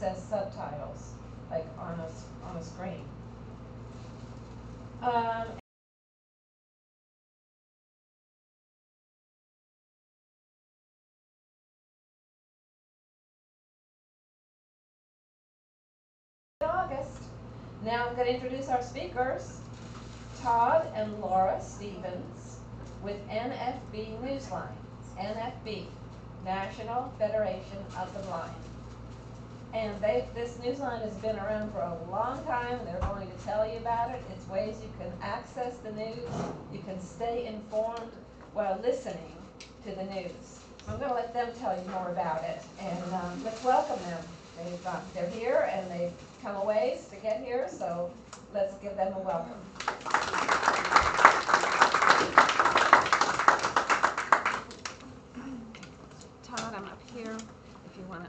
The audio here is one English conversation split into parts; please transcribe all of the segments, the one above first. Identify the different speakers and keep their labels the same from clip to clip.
Speaker 1: says subtitles, like on a screen. August. Now I'm going to introduce our speakers, Todd and Lora Stevens with NFB-NEWSLINE. NFB, National Federation of the Blind. And this newsline has been around for a long time. They're going to tell you about it. It's ways you can access the news. You can stay informed while listening to the news. I'm going to let them tell you more about it. And let's welcome them. They're here and they've come a ways to get here, so let's give them a welcome. Todd, I'm up here. If you want to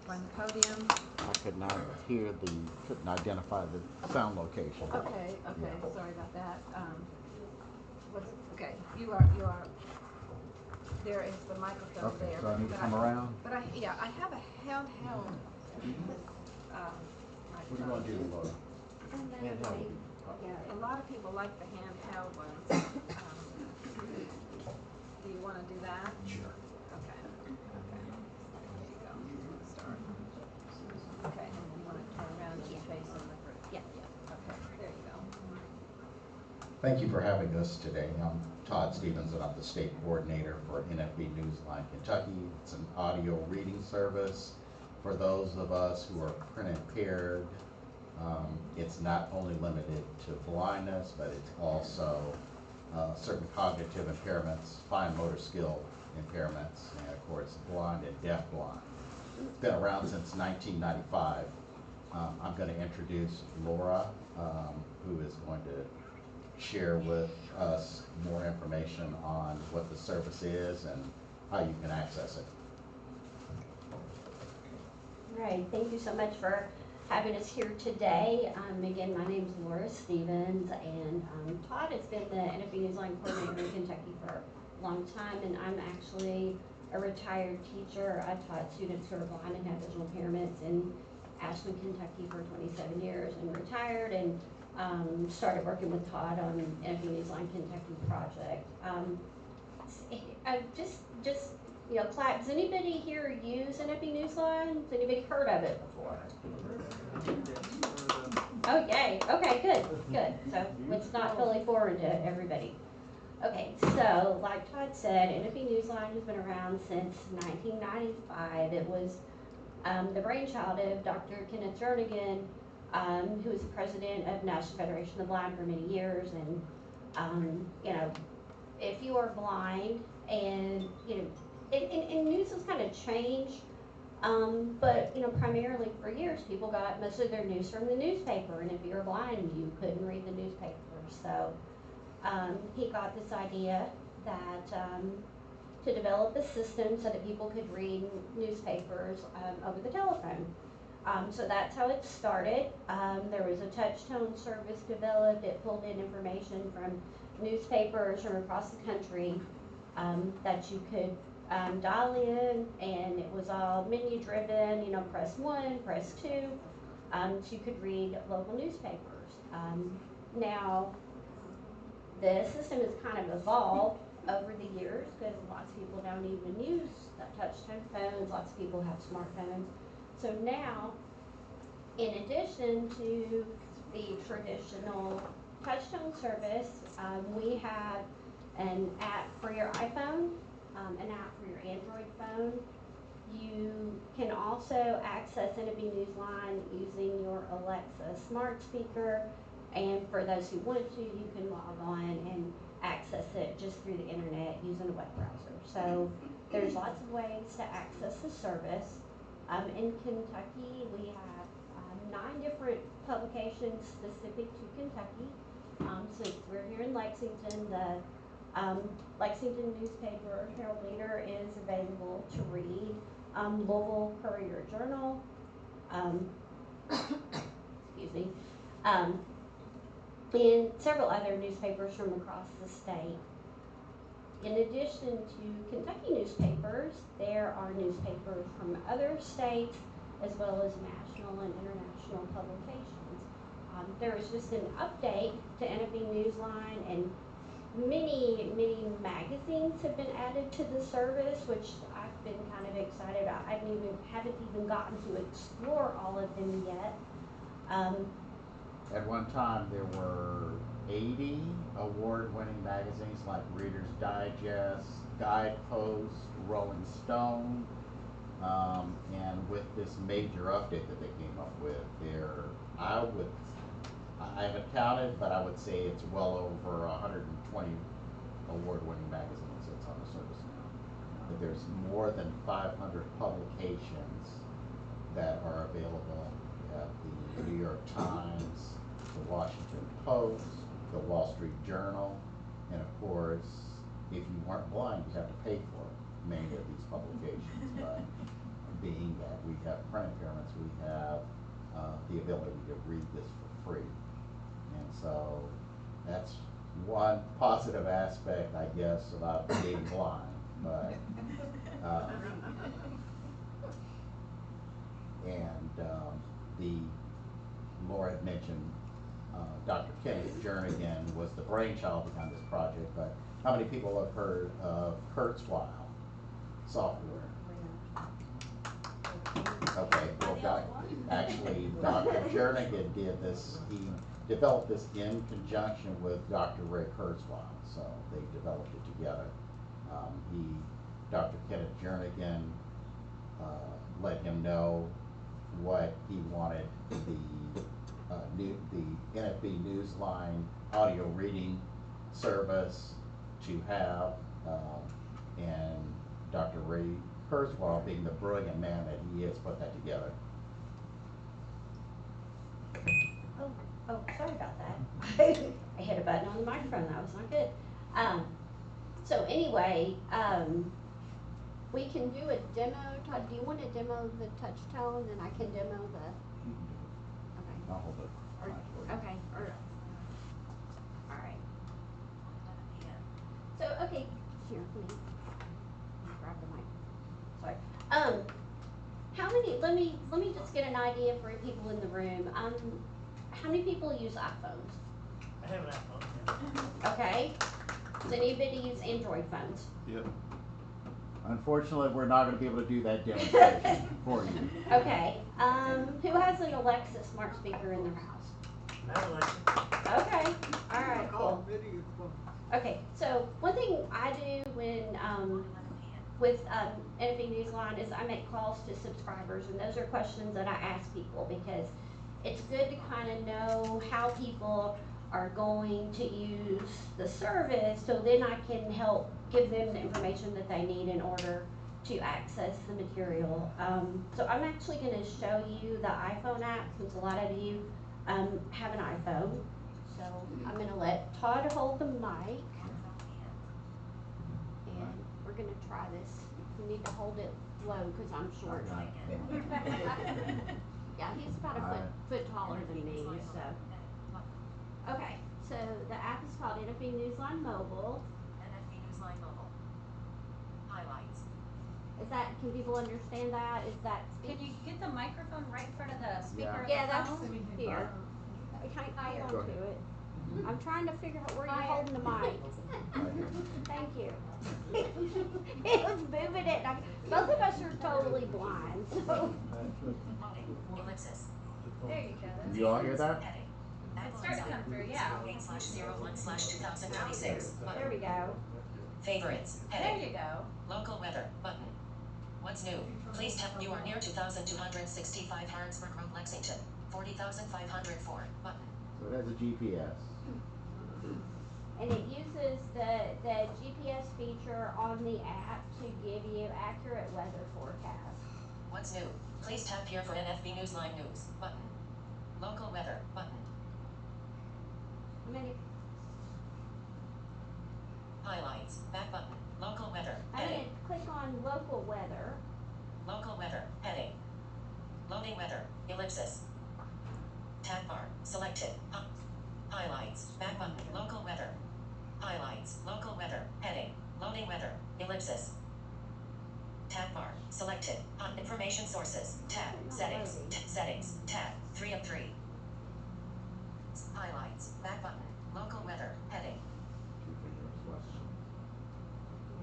Speaker 1: find the podium.
Speaker 2: I couldn't identify the sound location.
Speaker 1: Okay,
Speaker 2: Yeah.
Speaker 1: sorry about that. Okay, you are, there is the microphone
Speaker 2: Okay,
Speaker 1: there.
Speaker 2: so I need to come around?
Speaker 1: But I have a handheld
Speaker 2: What do you want to do, Laura? Handheld.
Speaker 1: Yeah, a lot of people like the handheld ones. Do you want to do that?
Speaker 2: Sure.
Speaker 1: Okay. There you go. Start. Okay, and you want to turn around and face in the group. Yeah. Okay, there you go.
Speaker 3: Thank you for having us today. I'm Todd Stevens and I'm the state coordinator for NFB-NEWSLINE Kentucky. It's an audio reading service for those of us who are print impaired. It's not only limited to blindness, but it's also certain cognitive impairments, fine motor skill impairments, and of course blind and deafblind. It's been around since 1995. I'm going to introduce Lora, who is going to share with us more information on what the service is and how you can access it.
Speaker 4: Right, thank you so much for having us here today. Again, my name is Lora Stevens, and Todd has been the NFB-NEWSLINE coordinator in Kentucky for a long time, and I'm actually a retired teacher. I've taught students who are blind and have visual impairments in Ashland, Kentucky for 27 years and retired, and started working with Todd on the NFB-NEWSLINE Kentucky project. Does anybody here use NFB-NEWSLINE? Has anybody heard of it before? Oh, yay. Okay, good. So it's not fully foreign to everybody. Okay, so like Todd said, NFB-NEWSLINE has been around since 1995. It was the brainchild of Dr. Kenneth Jernigan, who was the president of National Federation of the Blind for many years. And, if you are blind and, and news has kind of changed, but, primarily for years, people got most of their news from the newspaper. And if you were blind, you couldn't read the newspaper. So he got this idea that to develop a system so that people could read newspapers over the telephone. So that's how it started. There was a touch tone service developed. It pulled in information from newspapers from across the country that you could dial in, and it was all menu driven, press 1, press 2, so you could read local newspapers. Now, the system has kind of evolved over the years because lots of people don't even use touch-tone phones. Lots of people have smartphones. So now, in addition to the traditional touch-tone service, we have an app for your iPhone, an app for your Android phone. You can also access NFB-NEWSLINE using your Alexa smart speaker. And for those who wanted to, you can log on and access it just through the internet using a web browser. So there's lots of ways to access the service. In Kentucky, we have 9 different publications specific to Kentucky. Since we're here in Lexington, the Lexington newspaper, Herald Leader, is available to read. Louisville Courier Journal, excuse me, and several other newspapers from across the state. In addition to Kentucky newspapers, there are newspapers from other states as well as national and international publications. There was just an update to NFB-NEWSLINE, and many magazines have been added to the service, which I've been kind of excited about. I haven't even gotten to explore all of them yet.
Speaker 2: At one time, there were 80 award-winning magazines like Reader's Digest, Guidepost, Rolling Stone, and with this major update that they came up with, I haven't counted, but I would say it's well over 120 award-winning magazines that's on the service now. But there's more than 500 publications that are available at the New York Times, the Washington Post, the Wall Street Journal, and of course, if you weren't blind, you'd have to pay for many of these publications. But being that we have print impairments, we have the ability to read this for free. And so that's one positive aspect, I guess, about being blind. But the Laura had mentioned Dr. Kenneth Jernigan was the brainchild behind this project, but how many people have heard of Kurzweil software? Okay, well, actually, Dr. Jernigan did this. He developed this in conjunction with Dr. Ray Kurzweil, so they developed it together. Dr. Kenneth Jernigan let him know what he wanted the NFB-NEWSLINE audio reading service to have, and Dr. Ray Kurzweil, being the brilliant man that he is, put that together.
Speaker 4: Oh, sorry about that. I hit a button on the microphone, that was not good. So anyway, we can do a demo. Todd, do you want to demo the touch tone, and I can demo the?
Speaker 2: You can do it.
Speaker 4: Okay.
Speaker 2: I'll hold it.
Speaker 4: Okay. All right. So okay, here, let me grab the mic. Sorry. How many? Let me just get an idea for people in the room. How many people use iPhones?
Speaker 5: I have an iPhone.
Speaker 4: Okay. Does anybody use Android phones?
Speaker 2: Yep. Unfortunately, we're not going to be able to do that demonstration for you.
Speaker 4: Okay. Who has an Alexa smart speaker in their house?
Speaker 5: I have Alexa.
Speaker 4: Okay. All right. Cool. Okay. So one thing I do when with NFB-NEWSLINE is I make calls to subscribers, and those are questions that I ask people because it's good to kind of know how people are going to use the service, so then I can help give them the information that they need in order to access the material. So I'm actually going to show you the iPhone app since a lot of you have an iPhone. So I'm going to let Todd hold the mic, and we're going to try this. We need to hold it low because I'm short. Yeah, he's about a foot taller than me, so. Okay, so the app is called NFB-NEWSLINE Mobile.
Speaker 6: NFB-NEWSLINE Mobile. Highlights.
Speaker 4: Can people understand that?
Speaker 7: Can you get the microphone right in front of the speaker
Speaker 4: Yeah,
Speaker 7: of the
Speaker 4: that's
Speaker 7: phone?
Speaker 4: here. Hold
Speaker 2: Go
Speaker 4: on to
Speaker 2: ahead.
Speaker 4: it. I'm trying to figure out where you're holding the mic. Thank you. It was moving it. Both of us are totally blind, so.
Speaker 6: Loading. Ellipsis.
Speaker 7: There you go. That's
Speaker 2: You all hear that?
Speaker 6: Heading.
Speaker 7: It's starting to come through, yeah.
Speaker 6: 08/01/2026.
Speaker 4: There we go.
Speaker 6: Favorites.
Speaker 7: There
Speaker 6: Heading.
Speaker 7: you go.
Speaker 6: Local weather. Button. What's new? Please tap. You are near 2265 Harrodsburg Road, Lexington. 40,504. Button.
Speaker 2: So it has a GPS.
Speaker 4: And it uses the GPS feature on the app to give you accurate weather forecasts.
Speaker 6: What's new? Please tap here for NFB-NEWSLINE News. Button. Local weather. Button. Highlights. Back button. Local weather.
Speaker 4: I'm
Speaker 6: Heading.
Speaker 4: going to click on local weather.
Speaker 6: Local weather. Heading. Loading weather. Ellipsis. Tab bar. Selected. Highlights. Back button. Local weather. Highlights. Local weather. Heading. Loading weather. Ellipsis. Tab bar. Selected. Information sources. Tab. Settings. Settings. Tab. 3 of 3. Highlights. Back button. Local weather. Heading.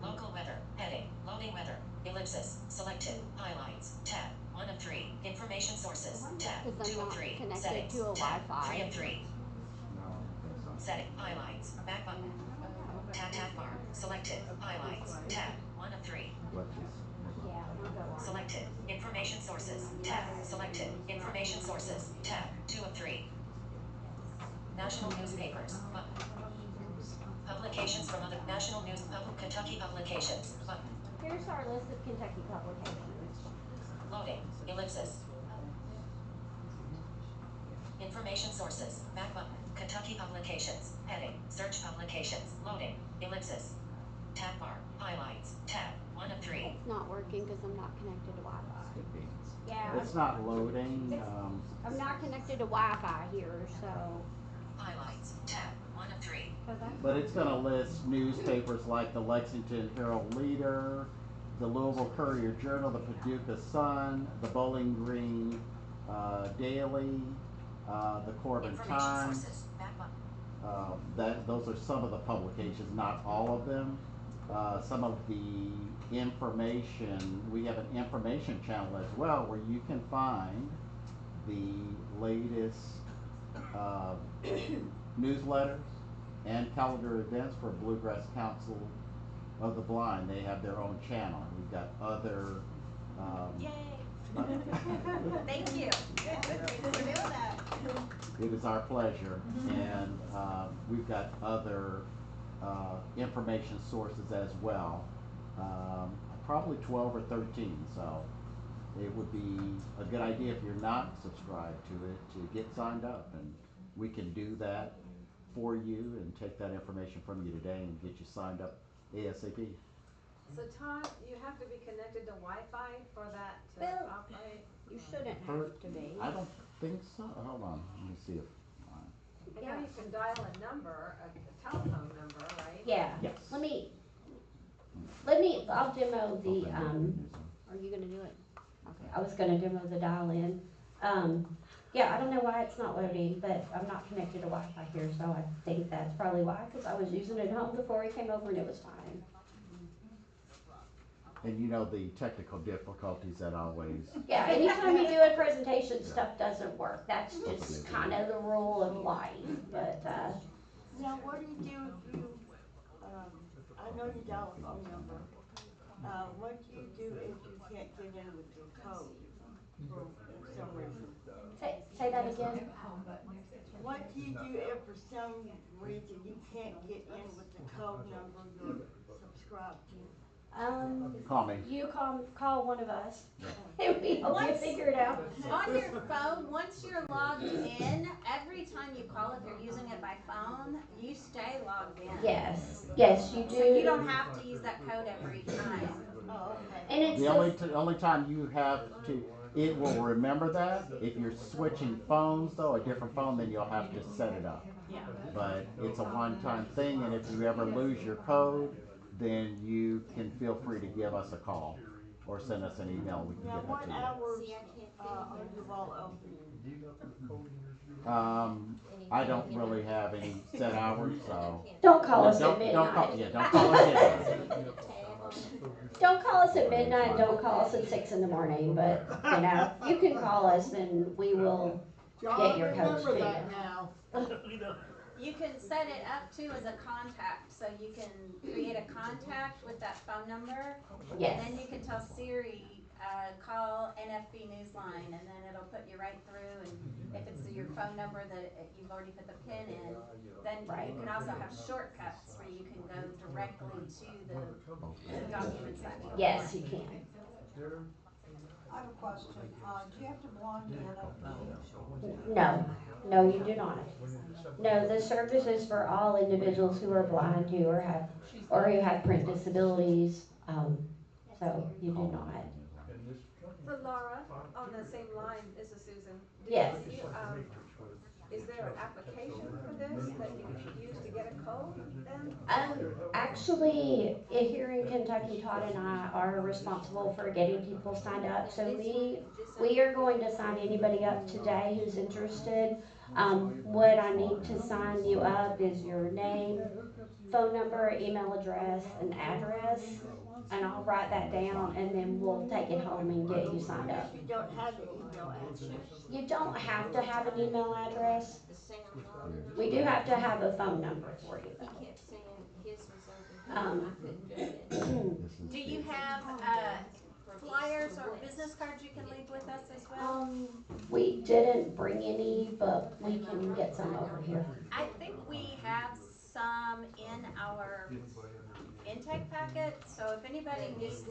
Speaker 6: Local weather. Heading. Loading weather. Ellipsis. Selected. Highlights. Tab. 1 of 3. Information sources. Tab.
Speaker 4: Because
Speaker 6: 2
Speaker 4: I'm
Speaker 6: of
Speaker 4: not
Speaker 6: 3.
Speaker 4: connected
Speaker 6: Settings.
Speaker 4: to a
Speaker 6: Tab.
Speaker 4: Wi-Fi.
Speaker 6: 3 of 3.
Speaker 2: No, I don't think so.
Speaker 6: Setting. Highlights. Back button. Tab bar. Selected. Highlights. Tab. 1 of 3.
Speaker 2: Let's just move on.
Speaker 4: Yeah, we'll go on.
Speaker 6: Selected. Information sources. Tab. Selected. Information sources. Tab. 2 of 3. National newspapers. Button. Publications from other national news. Kentucky publications. Button.
Speaker 4: Here's our list of Kentucky publications.
Speaker 6: Loading. Ellipsis. Information sources. Back button. Kentucky publications. Heading. Search publications. Loading. Ellipsis. Tab bar. Highlights. Tab. 1 of 3.
Speaker 4: It's not working because I'm not connected to Wi-Fi.
Speaker 2: Could be.
Speaker 4: Yeah,
Speaker 2: It's not loading,
Speaker 4: I'm not connected to Wi-Fi here, so.
Speaker 6: Highlights. Tab. 1 of 3.
Speaker 2: but it's gonna list newspapers like the Lexington Herald Leader, the Louisville Courier Journal, the Paducah Sun, the Bowling Green Daily, the Corbin
Speaker 6: Information
Speaker 2: Times.
Speaker 6: sources. Back button.
Speaker 2: Those are some of the publications, not all of them. Some of the information, we have an information channel as well where you can find the latest newsletters and calendar events for Bluegrass Council of the Blind. They have their own channel. We've got other.
Speaker 7: Yay. Thank you. Thanks for doing that.
Speaker 2: It is our pleasure, and we've got other information sources as well. Probably 12 or 13, so it would be a good idea if you're not subscribed to it to get signed up, and we can do that for you and take that information from you today and get you signed up ASAP.
Speaker 1: So Todd, you have to be connected to Wi-Fi for that to
Speaker 4: Well-
Speaker 1: operate?
Speaker 4: You shouldn't have to be.
Speaker 2: I don't think so. Hold on, let me see if.
Speaker 1: I know you can dial a number, a telephone number, right?
Speaker 4: Yeah.
Speaker 2: Yes.
Speaker 4: I'll demo the, are you gonna do it? Okay, I was gonna demo the dial-in. Yeah, I don't know why it's not loading, but I'm not connected to Wi-Fi here, so I think that's probably why, because I was using it at home before he came over and it was fine.
Speaker 2: And you know the technical difficulties that always.
Speaker 4: Yeah, anytime you do a presentation, stuff doesn't work. That's just kind of the rule of life, but,
Speaker 8: Now, what do you do if you, I know you dial a phone number, what do you do if you can't get in with your code for some reason?
Speaker 4: say that again.
Speaker 8: What do you do if for some reason you can't get in with the code number you're subscribed to?
Speaker 2: Call me.
Speaker 4: You call one of us. We help you figure it out.
Speaker 7: On your phone, once you're logged in, every time you call, if you're using it by phone, you stay logged in.
Speaker 4: Yes, you do.
Speaker 7: So you don't have to use that code every time.
Speaker 8: Oh, okay.
Speaker 4: And it's
Speaker 2: The only time you have to, it will remember that. If you're switching phones though, a different phone, then you'll have to set it up.
Speaker 7: Yeah.
Speaker 2: But it's a one-time thing, and if you ever lose your code, then you can feel free to give us a call or send us an email. We can
Speaker 8: Now,
Speaker 2: get that
Speaker 8: what
Speaker 2: to you.
Speaker 8: hours, are you all open?
Speaker 2: I don't really have any set hours, so.
Speaker 4: Don't call us at
Speaker 2: Don't call,
Speaker 4: midnight.
Speaker 2: yeah, don't call us at midnight.
Speaker 4: Don't call us at midnight, don't call us at 6 in the morning, but, you know, you can call us and we will get your code straight.
Speaker 8: now.
Speaker 7: You can set it up too as a contact, so you can create a contact with that phone number.
Speaker 4: Yes.
Speaker 7: And then you can tell Siri, call NFB-NEWSLINE, and then it'll put you right through, and if it's your phone number that you've already put the PIN in, then you can also have shortcuts where you can go directly to the documents that you
Speaker 4: Yes,
Speaker 7: want.
Speaker 4: you can.
Speaker 8: I have a question. Do you have to belong to NFB?
Speaker 4: No, you do not. No, the service is for all individuals who are blind, who have print disabilities, so you do not.
Speaker 1: So Laura, on the same line, this is Susan.
Speaker 4: Yes.
Speaker 7: is there an application for this that you could use to get a code then?
Speaker 4: Actually, here in Kentucky, Todd and I are responsible for getting people signed up. So we are going to sign anybody up today who's interested. What I need to sign you up is your name, phone number, email address, and address. And I'll write that down and then we'll take it home and get you signed up.
Speaker 8: You don't have an email address.
Speaker 4: You don't have to have an email address. We do have to have a phone number for you though.
Speaker 7: Do you have, flyers or business cards you can leave with us as well?
Speaker 4: We didn't bring any, but we can get some over here.
Speaker 7: I think we have some in our intake packet, so if anybody needs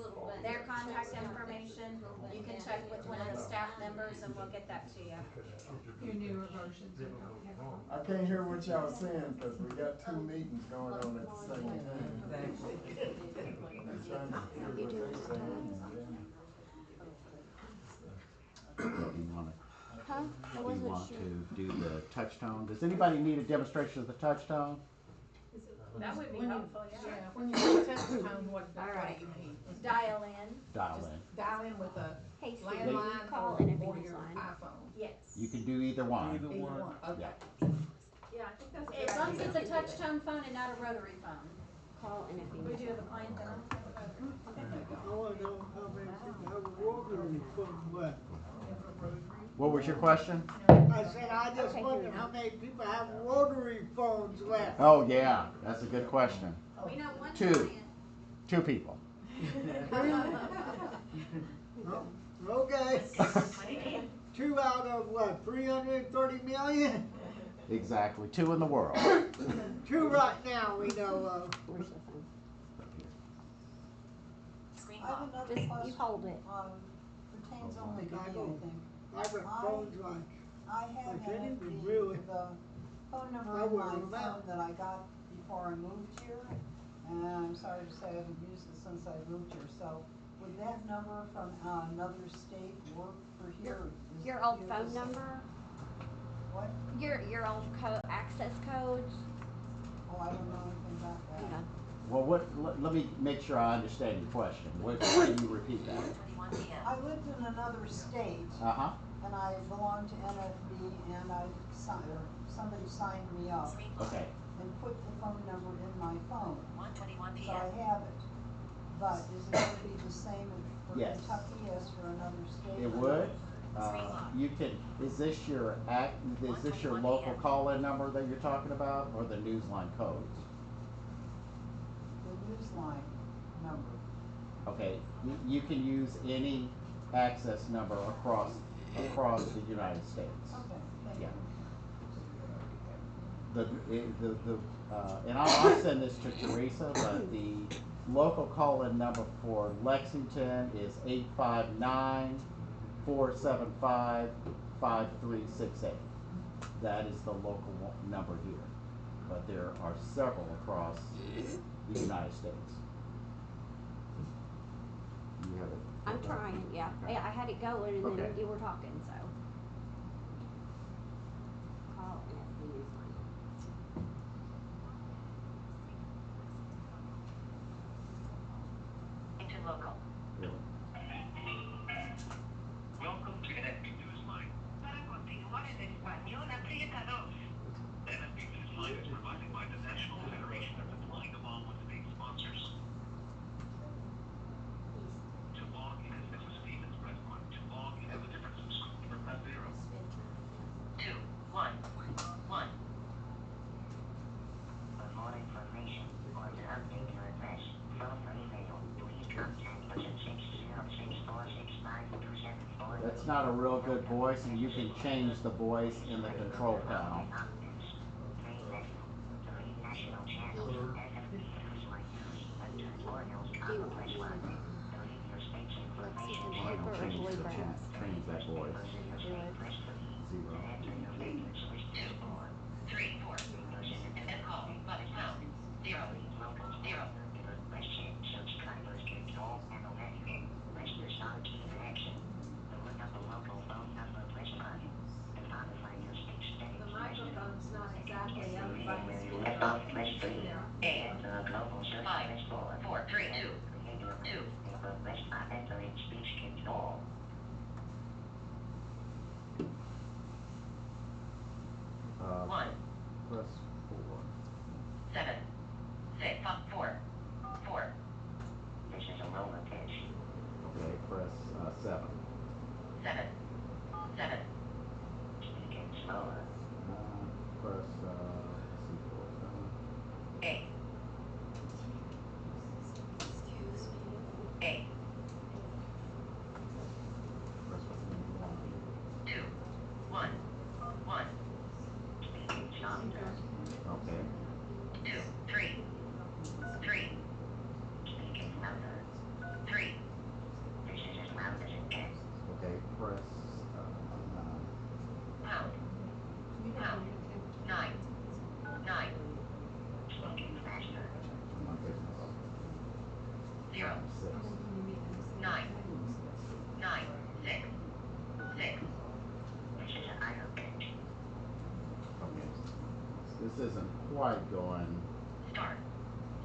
Speaker 7: their contact information, you can check with one of the staff members and we'll get that to you.
Speaker 9: Your newer versions of
Speaker 10: I can't hear what y'all saying because we got two meetings going on at the same time. I'm trying to hear what they're saying.
Speaker 2: Do you want
Speaker 8: Huh? I
Speaker 2: to
Speaker 8: wasn't sure.
Speaker 2: do the touch tone? Does anybody need a demonstration of the touch tone?
Speaker 7: That would be helpful, yeah.
Speaker 9: When you say touch tone, what do you mean?
Speaker 7: Dial in,
Speaker 2: Dial in.
Speaker 9: Dial in with a
Speaker 4: Hey, Steve,
Speaker 9: landline
Speaker 4: call
Speaker 9: or
Speaker 4: NFB
Speaker 9: your
Speaker 4: line.
Speaker 9: iPhone?
Speaker 7: yes.
Speaker 2: You can do either one.
Speaker 9: Either one, okay.
Speaker 1: Yeah, I think that's a
Speaker 7: As long as it's a touch tone phone and not a rotary phone.
Speaker 4: Call NFB.
Speaker 7: Would you have a client then?
Speaker 11: I want to know how many people have a rotary phone left.
Speaker 2: What was your question?
Speaker 11: I said, I just wondered how many people have rotary phones left.
Speaker 2: Oh, yeah, that's a good question.
Speaker 7: We know one
Speaker 2: Two.
Speaker 7: client.
Speaker 2: 2 people.
Speaker 11: Oh, okay. 2 out of what, 330 million?
Speaker 2: Exactly, 2 in the world.
Speaker 11: 2 right now we know of.
Speaker 4: Where's the phone?
Speaker 6: Screen
Speaker 12: I have
Speaker 6: lock.
Speaker 12: another
Speaker 4: Just,
Speaker 12: question.
Speaker 4: you hold it.
Speaker 12: Pertains only to me, I think.
Speaker 11: Private phones like,
Speaker 12: I have
Speaker 11: Like anything,
Speaker 12: NFB,
Speaker 11: really.
Speaker 12: the phone number
Speaker 11: I
Speaker 12: in my
Speaker 11: wouldn't know
Speaker 12: phone that I got before I moved here. And I'm sorry to say I haven't used it since I moved here, so would that number from another state work for here? Is
Speaker 4: Your
Speaker 12: it
Speaker 4: old
Speaker 12: here
Speaker 4: phone
Speaker 12: the same?
Speaker 4: number,
Speaker 12: What?
Speaker 4: your old access codes,
Speaker 12: Oh, I don't know anything about
Speaker 4: you
Speaker 12: that.
Speaker 4: know.
Speaker 2: Well, let me make sure I understand your question. Can you repeat that?
Speaker 6: 21 p.m.
Speaker 12: I lived in another state
Speaker 2: Uh-huh.
Speaker 12: and I belonged to NFB and somebody signed me up
Speaker 6: Screen lock.
Speaker 2: Okay.
Speaker 12: and put the phone number in my phone.
Speaker 6: 1:21
Speaker 12: So I
Speaker 6: p.m.
Speaker 12: have it, but is it gonna be the same for
Speaker 2: Yes.
Speaker 12: Kentucky as for another state?
Speaker 2: It would. You can, is this your local call-in number that you're talking about, or the Newsline codes?
Speaker 12: The Newsline number.
Speaker 2: Okay, you can use any access number across the United States.
Speaker 12: Okay, thank
Speaker 2: Yeah.
Speaker 12: you.
Speaker 2: And I'll send this to Theresa, but the local call-in number for Lexington is 859-475-5368. That is the local number here, but there are several across the United States. You have it?
Speaker 4: I'm trying, yeah.
Speaker 2: Okay.
Speaker 4: Yeah, I had it going and then
Speaker 2: Okay.
Speaker 4: you were talking, so. Call NFB Newsline.
Speaker 6: Into local.
Speaker 2: Really?
Speaker 13: Welcome to NFB Newsline.
Speaker 6: Para continuar en español, aprieta 2.
Speaker 13: The NFB Newsline is provided by the National Federation of the Blind along with state sponsors. To log in as Mrs. Stevens, press 1. To log in as a different subscriber, press 0.
Speaker 6: 2, 1, 1. For more information or to update your address, phone or email, please contact us at 606469274.
Speaker 2: That's not a real good voice, and you can change the voice in the control panel.
Speaker 6: National channels, NFB Newsline News, and tutorials, press 1. To leave your state's information,
Speaker 4: Lexington paper or Bluegrass?
Speaker 2: Change that voice.
Speaker 6: press 3.
Speaker 2: 0.
Speaker 6: To enter your favorite list, 2, 3, 4. And call, button pound, 0, local 0. Press change subscribers control panel menu. Press the star key for action. To look up a local phone number, press 5. To modify your state's settings, press
Speaker 2: Press, let's see,
Speaker 6: A. A.
Speaker 2: press one.
Speaker 6: 2. 1. 1.
Speaker 2: Okay.
Speaker 6: 2. 3. 3. 3.
Speaker 2: Okay, press,
Speaker 6: Pound. Pound. 9. 9.
Speaker 2: okay,
Speaker 6: 0.
Speaker 2: 6.
Speaker 6: 9. 9. 6. 6.
Speaker 2: Okay. This isn't quite going,
Speaker 6: Start.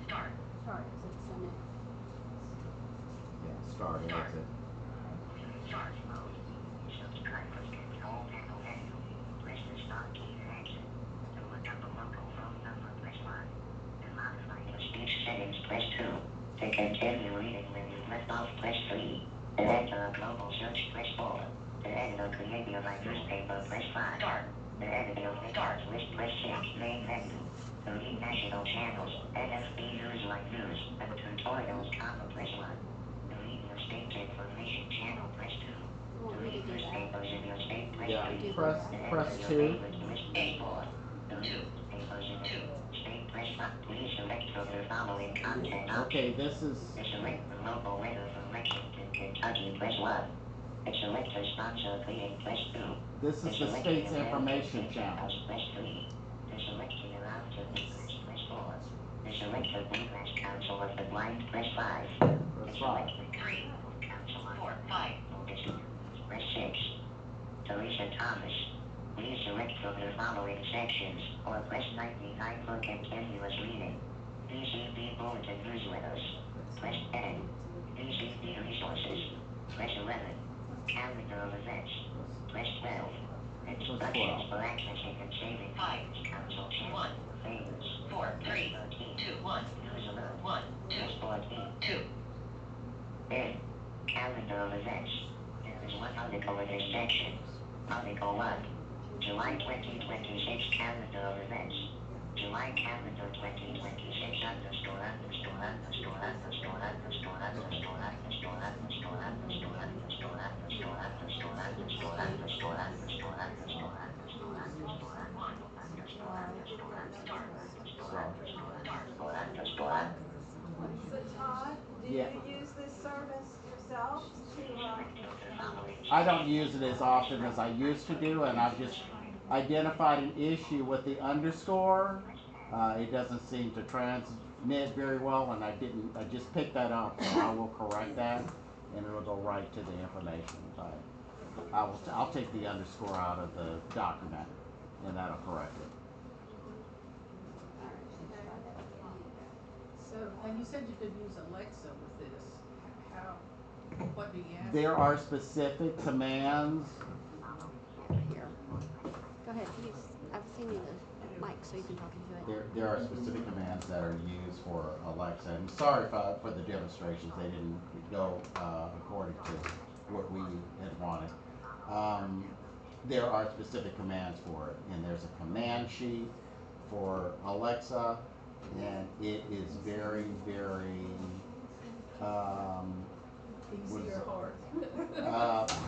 Speaker 6: Start.
Speaker 4: Sorry, it's in it.
Speaker 2: yeah, start,
Speaker 6: Start.
Speaker 2: exit.
Speaker 6: Start.
Speaker 13: Speech settings, press 2. To continue reading when you left off, press 3. To enter a global search, press 4. To edit or create your live newspaper, press 5.
Speaker 6: Start.
Speaker 13: To edit your papers list, press 6. Main menu. To read national channels, NFB-NEWSLINE News, and tutorials, press 1. To read your state information channel, press 2. To read newspapers in your state, press
Speaker 2: Yeah,
Speaker 13: 3.
Speaker 2: press,
Speaker 13: To
Speaker 2: press
Speaker 13: edit your
Speaker 2: 2.
Speaker 13: favorites list, press 4. To read newspapers in your state, press 5. Please select from the following content options.
Speaker 2: Okay, this is,
Speaker 13: To select the local weather from Lexington, Kentucky, press 1. To select a sponsor create, press 2.
Speaker 2: this is the state's information channel.
Speaker 13: Press 3. To select the around to Bluegrass, press 4. To select the Bluegrass Council of the Blind, press 5.
Speaker 2: Press 5.
Speaker 13: To select the Council of
Speaker 6: 4. 5.
Speaker 13: press 6. Theresa Thomas. Please select from the following sections, or press 99 for continuous reading. PCB Bulletin Newsletters. Press 10. PCB Resources. Press 11. Calendar of Events. Press 12. Instructions for accessing and saving
Speaker 6: 5.
Speaker 13: Council channel.
Speaker 6: 1.
Speaker 13: Favorites.
Speaker 6: 4. 3. 2. 1.
Speaker 13: News alert.
Speaker 6: 1. 2.
Speaker 13: Press 14.
Speaker 6: 2.
Speaker 13: In. Calendar of events. There is one article in this section. Article 1. July 2026 calendar of events. July calendar 2026 underscore underscore underscore underscore underscore underscore underscore underscore underscore underscore underscore underscore underscore underscore underscore underscore underscore underscore
Speaker 1: So Todd, do
Speaker 2: Yeah.
Speaker 1: you use this service yourself to,
Speaker 2: I don't use it as often as I used to do, and I've just identified an issue with the underscore. It doesn't seem to transmit very well, and I just picked that up, so I will correct that, and it'll go right to the information. But I'll take the underscore out of the document, and that'll correct it.
Speaker 9: So, and you said you could use Alexa with this. How, what do you ask?
Speaker 2: There are specific commands.
Speaker 4: Here. Go ahead, please. I've seen you the mic so you can talk into it.
Speaker 2: There are specific commands that are used for Alexa. And sorry for the demonstrations; they didn't go according to what we had wanted. There are specific commands for it, and there's a command sheet for Alexa, and it is very, very
Speaker 1: easy or hard?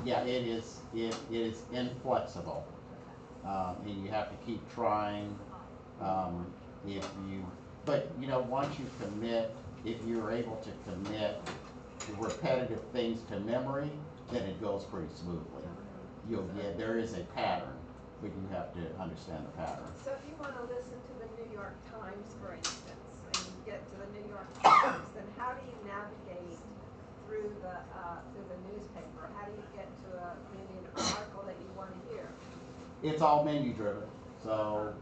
Speaker 2: yeah, it is inflexible, and you have to keep trying. But once you commit, if you're able to commit repetitive things to memory, then it goes pretty smoothly. There is a pattern, but you have to understand the pattern.
Speaker 1: So if you want to listen to the New York Times, for instance, and you get to the New York Times, then how do you navigate through the newspaper? How do you get to maybe an article that you want to hear?
Speaker 2: It's all menu driven. So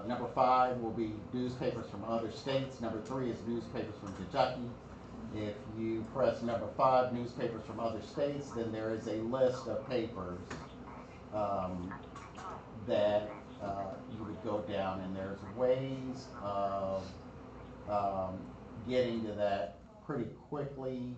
Speaker 2: number 5 will be newspapers from other states. Number 3 is newspapers from Kentucky. If you press number 5, newspapers from other states, then there is a list of papers that you would go down, and there's ways of getting to that pretty quickly.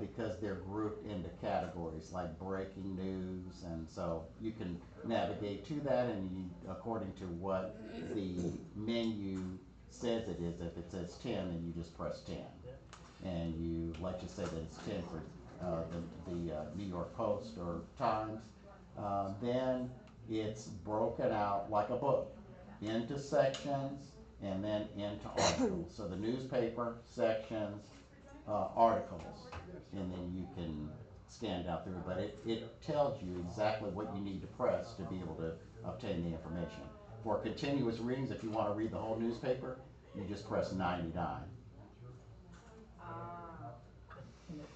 Speaker 2: because they're grouped into categories like breaking news, and so you can navigate to that, and you, according to what the menu says it is, if it says 10, then you just press 10. And you, let's just say that it's 10 for the New York Post or Times, then it's broken out like a book into sections and then into articles. So the newspaper, sections, articles, and then you can scan down through. But it tells you exactly what you need to press to be able to obtain the information. For continuous readings, if you want to read the whole newspaper, you just press 99.
Speaker 9: And it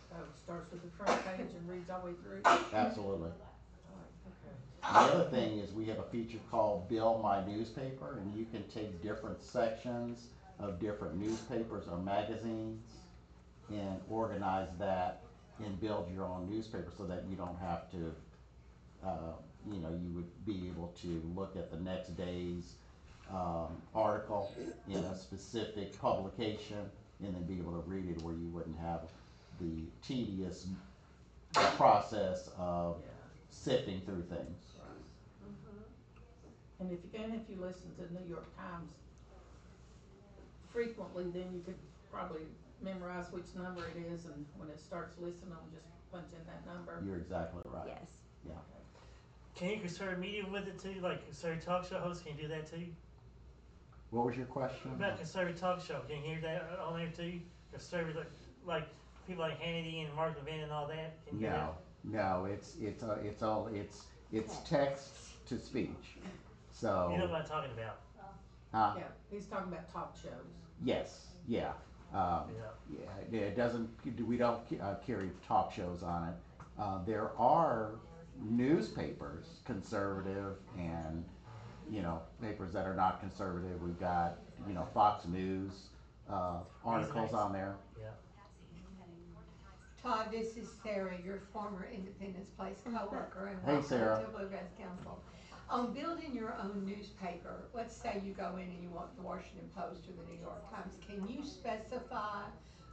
Speaker 9: starts with the front page and reads all the way through?
Speaker 2: Absolutely.
Speaker 9: Okay.
Speaker 2: The other thing is we have a feature called Build My Newspaper, and you can take different sections of different newspapers or magazines and organize that and build your own newspaper so that you don't have to, you would be able to look at the next day's article in a specific publication and then be able to read it where you wouldn't have the tedious process of sifting through things.
Speaker 9: And if you listen to New York Times frequently, then you could probably memorize which number it is, and when it starts listening, just punch in that number.
Speaker 2: You're exactly right.
Speaker 4: Yes.
Speaker 2: Yeah.
Speaker 5: Can you consider media with it too? Like consider talk show hosts, can you do that too?
Speaker 2: What was your question?
Speaker 5: What about conservative talk show? Can you hear that on there too? Conservative, like people like Hannity and Mark Levin and all that. Can you hear that?
Speaker 2: No, it's text to speech. So.
Speaker 5: You know what I'm talking about?
Speaker 9: Yeah, he's talking about talk shows.
Speaker 2: Yes. Yeah. It doesn't. We don't carry talk shows on it. There are newspapers, conservative, and papers that are not conservative. We've got Fox News articles on there.
Speaker 5: Yeah.
Speaker 14: Todd, this is Sarah, your former Independence Place coworker, and
Speaker 2: Hey,
Speaker 14: welcome
Speaker 2: Sarah.
Speaker 14: to Bluegrass Council. On building your own newspaper, let's say you go in and you want the Washington Post or the New York Times, can you specify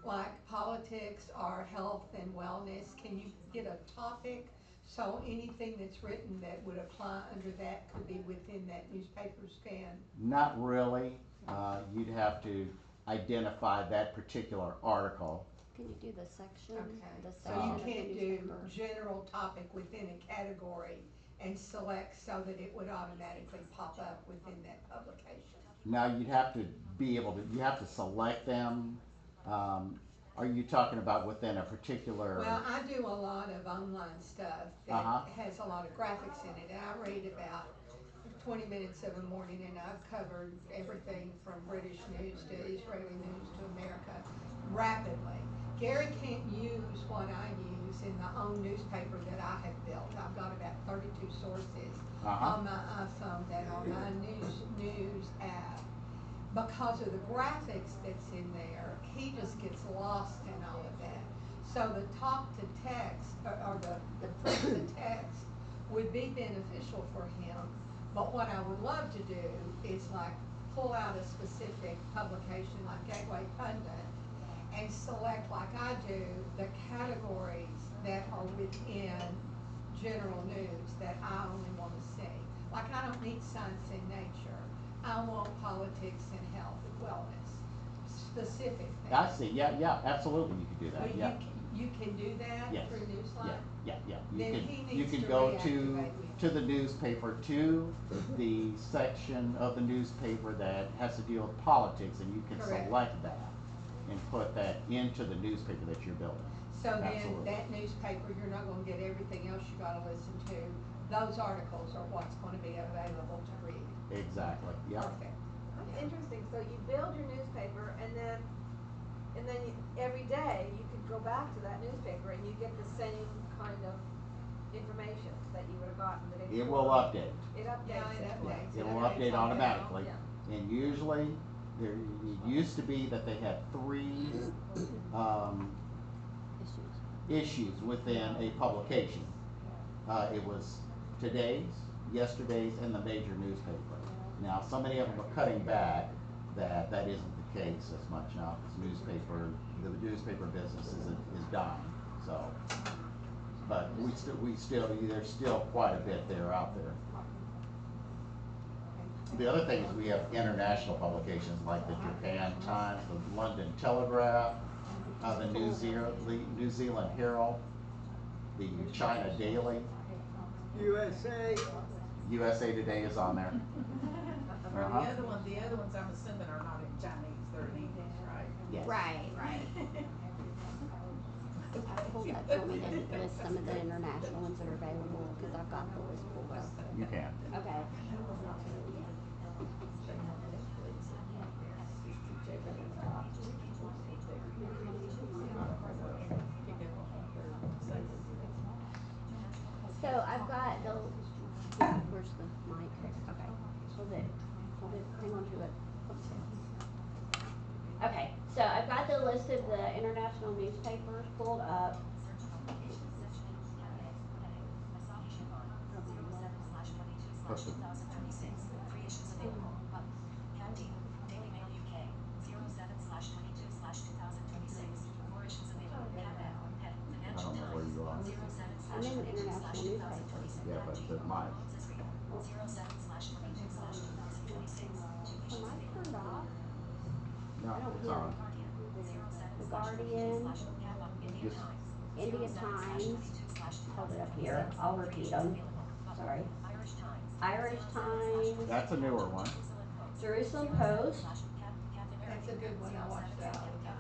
Speaker 14: like politics or health and wellness? Can you get a topic? So anything that's written that would apply under that could be within that newspaper span?
Speaker 2: Not really. You'd have to identify that particular article.
Speaker 4: Can you do the section?
Speaker 14: Okay,
Speaker 4: The
Speaker 14: so
Speaker 4: section
Speaker 14: you
Speaker 4: of the
Speaker 14: can't do
Speaker 4: newspaper?
Speaker 14: general topic within a category and select so that it would automatically pop up within that publication?
Speaker 2: Now you'd have to be able to. You have to select them. Are you talking about within a particular?
Speaker 14: Well, I do a lot of online stuff that has a lot of graphics in it, and I read about 20 minutes of a morning, and I've covered everything from British news to Israeli news to America rapidly. Gary can't use what I use in the own newspaper that I have built. I've got about 32 sources on my iPhone that are my news app. Because of the graphics that's in there, he just gets lost in all of that. So the talk to text, or the print to text would be beneficial for him. But what I would love to do is like pull out a specific publication like Gateway Pundit and select, like I do, the categories that are within general news that I only want to see. Like I don't need science and nature. I want politics and health and wellness, specific things.
Speaker 2: I see. Yeah, absolutely. You could do that.
Speaker 14: Well, you can do that
Speaker 2: Yes.
Speaker 14: through Newsline?
Speaker 2: Yeah.
Speaker 14: Then he
Speaker 2: You
Speaker 14: needs
Speaker 2: can
Speaker 14: to
Speaker 2: go
Speaker 14: reactivate
Speaker 2: to the newspaper, to the section of the newspaper that has to deal with politics, and you can
Speaker 14: Correct.
Speaker 2: select that and put that into the newspaper that you're building.
Speaker 14: So then
Speaker 2: Absolutely.
Speaker 14: that newspaper, you're not gonna get everything else you gotta listen to. Those articles are what's gonna be available to read.
Speaker 2: Exactly. Yeah.
Speaker 14: Perfect.
Speaker 15: That's interesting. So you build your newspaper, and then every day you could go back to that newspaper and you get the same kind of information that you would have gotten the day before.
Speaker 2: It will update.
Speaker 15: It updates.
Speaker 14: Yeah, it updates.
Speaker 2: It will update automatically.
Speaker 15: Yeah.
Speaker 2: And usually, it used to be that they had 3 issues within a publication. It was today's, yesterday's, and the major newspaper. Now, so many of them are cutting back that isn't the case as much now, because the newspaper business is dying, so. But there's still quite a bit there out there. The other thing is we have international publications like the Japan Times, the London Telegraph, the New Zealand Herald, the China Daily. USA Today is on there.
Speaker 9: Or the other ones I'm assuming are not in Chinese, they're in English, right?
Speaker 2: Yes.
Speaker 4: Right. I pulled up, do you want me to list some of the international ones that are available, because I've got the list pulled up.
Speaker 2: You can.
Speaker 4: Okay. So I've got the, where's the mic? Okay, hold it, hang on to it. Okay, so I've got the list of the international newspapers pulled up.
Speaker 6: Daily Mail UK, 07/22/2026, 4 issues available. Financial Times, 07/22/2026,
Speaker 2: Yeah, but the mic.
Speaker 6: 07/22/2026, 2 issues available.
Speaker 2: No, it's on.
Speaker 4: The Guardian, India Times, hold it up here, I'll repeat them, sorry. Irish Times.
Speaker 2: That's a newer one.
Speaker 4: Jerusalem Post.
Speaker 14: That's a good one, I watch that all the time.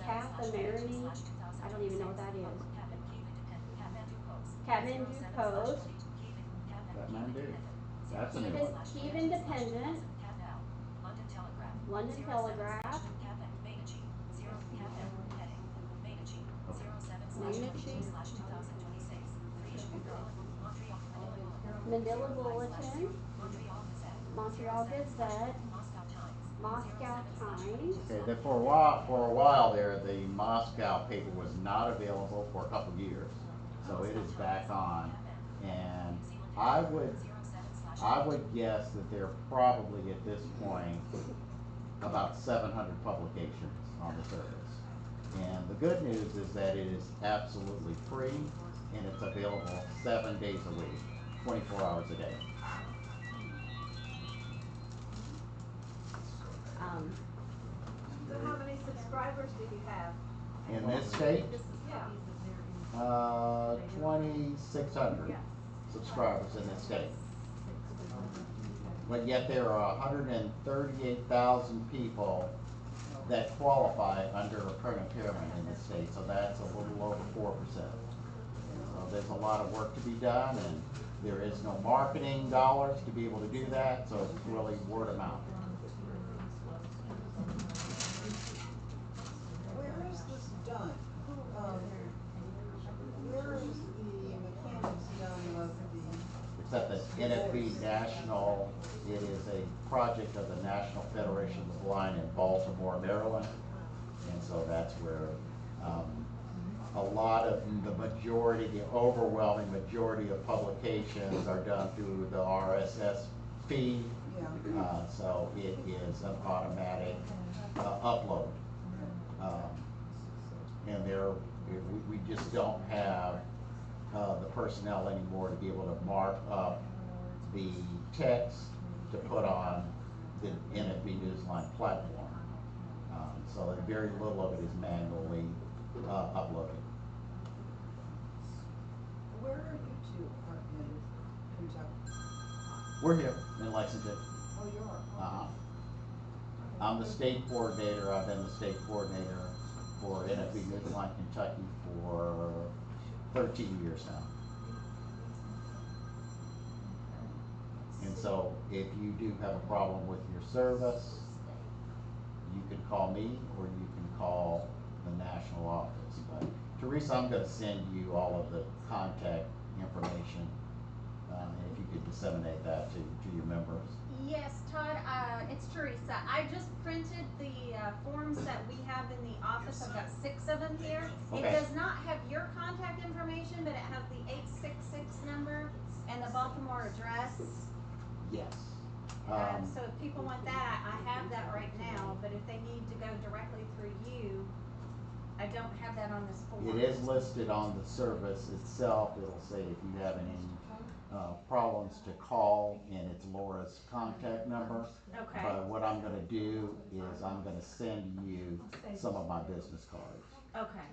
Speaker 4: Kathmandu, I don't even know what that is. Kathmandu Post.
Speaker 2: Kathmandu. That's a new one.
Speaker 4: Kiev Independent. London Telegraph. Manila Bulletin. Montreal Gazette. Moscow Times.
Speaker 2: Okay, then for a while there, the Moscow paper was not available for a couple of years, so it is back on, and I would guess that there are probably at this point about 700 publications on the service. And the good news is that it is absolutely free, and it's available 7 days a week, 24 hours a day.
Speaker 15: So how many subscribers do you have?
Speaker 2: In this state,
Speaker 15: Yeah.
Speaker 2: 2,600 subscribers in this state. But yet there are 138,000 people that qualify under a current impairment in this state, so that's a little over 4%. So there's a lot of work to be done, and there is no marketing dollars to be able to do that, so it's really word of mouth.
Speaker 12: Where is this done? Where is the mechanics done of the?
Speaker 2: It's at the NFB National, it is a project of the National Federation of the Blind in Baltimore, Maryland. And so that's where a lot of the overwhelming majority of publications are done through the RSS feed.
Speaker 12: Yeah.
Speaker 2: So it is an automatic upload. And we just don't have the personnel anymore to be able to mark up the text to put on the NFB-NEWSLINE platform. So that very little of it is manually uploaded.
Speaker 12: Where are you two in Kentucky?
Speaker 2: We're here in Lexington.
Speaker 12: Oh, you are?
Speaker 2: Uh-huh. I'm the state coordinator. I've been the state coordinator for NFB-NEWSLINE Kentucky for 13 years now. And so if you do have a problem with your service, you can call me or you can call the national office. But Theresa, I'm going to send you all of the contact information, and if you could disseminate that to your members.
Speaker 7: Yes, Todd, it's Theresa. I just printed the forms that we have in the office. I've got 6 of them here.
Speaker 2: Okay.
Speaker 7: It does not have your contact information, but it has the 866 number and the Baltimore address.
Speaker 2: Yes.
Speaker 7: So if people want that, I have that right now, but if they need to go directly through you, I don't have that on this form.
Speaker 2: It is listed on the service itself. It'll say if you have any problems to call, and it's Laura's contact number.
Speaker 7: Okay.
Speaker 2: But what I'm gonna do is I'm gonna send you some of my business cards.
Speaker 7: Okay.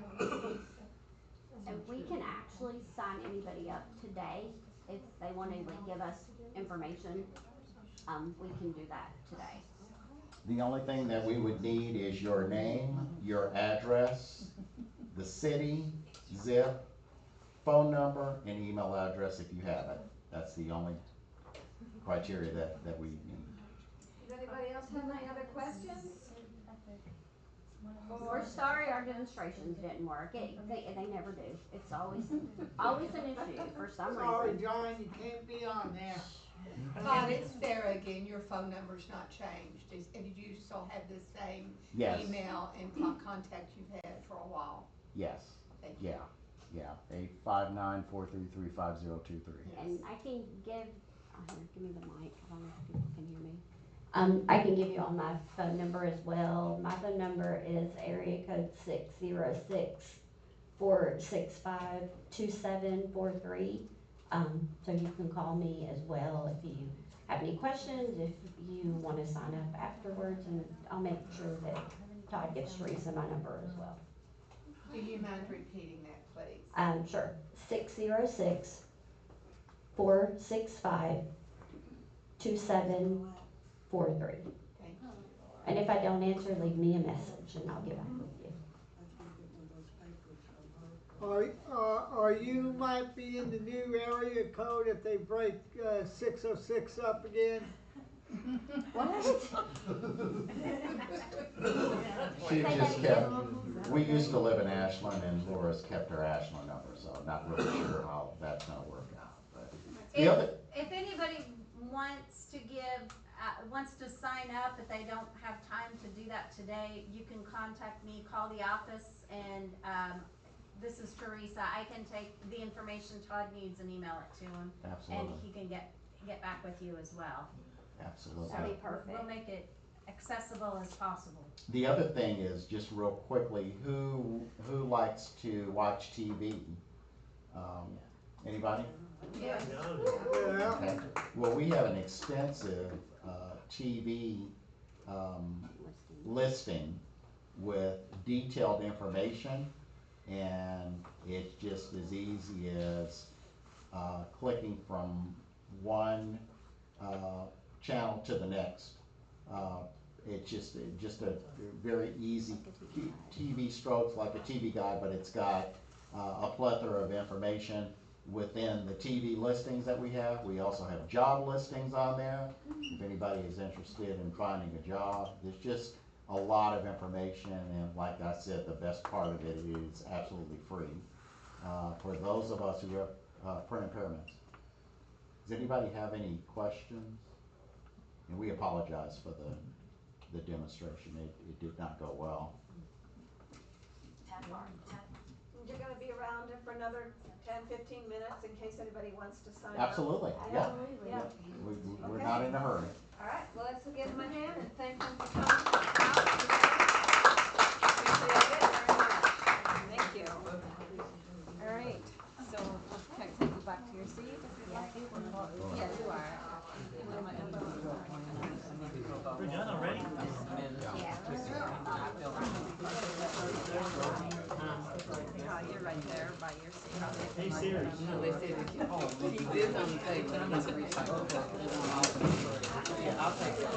Speaker 4: And we can actually sign anybody up today if they wanna like give us information. We can do that today.
Speaker 2: The only thing that we would need is your name, your address, the city, zip, phone number, and email address if you have it. That's the only criteria that we need.
Speaker 15: Does anybody else have any other questions?
Speaker 4: We're sorry our demonstrations didn't work. They never do. It's always an issue for some
Speaker 11: Sorry,
Speaker 4: reason.
Speaker 11: John, you can't be on there.
Speaker 14: Todd, it's Sarah again, your phone number's not changed, did you still have the same
Speaker 2: Yes.
Speaker 14: email and contact you've had for a while?
Speaker 2: Yes.
Speaker 14: Thank you.
Speaker 2: Yeah. 859-433-5023.
Speaker 4: And I can give me the mic. I don't know if people can hear me. I can give you all my phone number as well. My phone number is area code 606-465-2743. So you can call me as well if you have any questions, if you want to sign up afterwards, and I'll make sure that Todd gives Theresa my number as well.
Speaker 14: Do you mind repeating that, please?
Speaker 4: Sure. 606-465-2743.
Speaker 14: Thank you.
Speaker 4: And if I don't answer, leave me a message and I'll get back with you.
Speaker 11: Or you might be in the new area code if they break 606 up again.
Speaker 2: She just kept, we used to live in Ashland, and Laura's kept her Ashland number, so I'm not really sure how that's gonna work out. But
Speaker 7: If anybody wants to wants to sign up, but they don't have time to do that today, you can contact me, call the office, and, this is Theresa. I can take the information Todd needs and email it to him.
Speaker 2: Absolutely.
Speaker 7: And he can get back with you as well.
Speaker 2: Absolutely.
Speaker 4: That'd be perfect.
Speaker 7: We'll make it accessible as possible.
Speaker 2: The other thing is, just real quickly, who likes to watch TV? Anybody?
Speaker 15: Yeah.
Speaker 2: Okay. Well, we have an extensive TV listing with detailed information, and it's just as easy as clicking from one channel to the next. It's just a very easy TV strokes, like a TV guide, but it's got a plethora of information within the TV listings that we have. We also have job listings on there. If anybody is interested in finding a job, there's just a lot of information, and like I said, the best part of it is absolutely free for those of us who have print impairments. Does anybody have any questions? And we apologize for the demonstration. It did not go well.
Speaker 15: You're gonna be around for another 10-15 minutes in case anybody wants to sign up.
Speaker 2: Absolutely, yeah.
Speaker 15: Yeah.
Speaker 2: We're
Speaker 15: Okay.
Speaker 2: not in a hurry.
Speaker 15: All right, well, let's give them a hand and thank them for coming out today. Appreciate it very much. Thank you. All right, so can I take you back to your seat if you'd like? Yes, you are.
Speaker 5: We're done already?
Speaker 15: You're right there by your seat.
Speaker 5: Hey Siri.
Speaker 16: No, they said it's home. He did on the table, but I'm not gonna recycle. Yeah, I'll take it.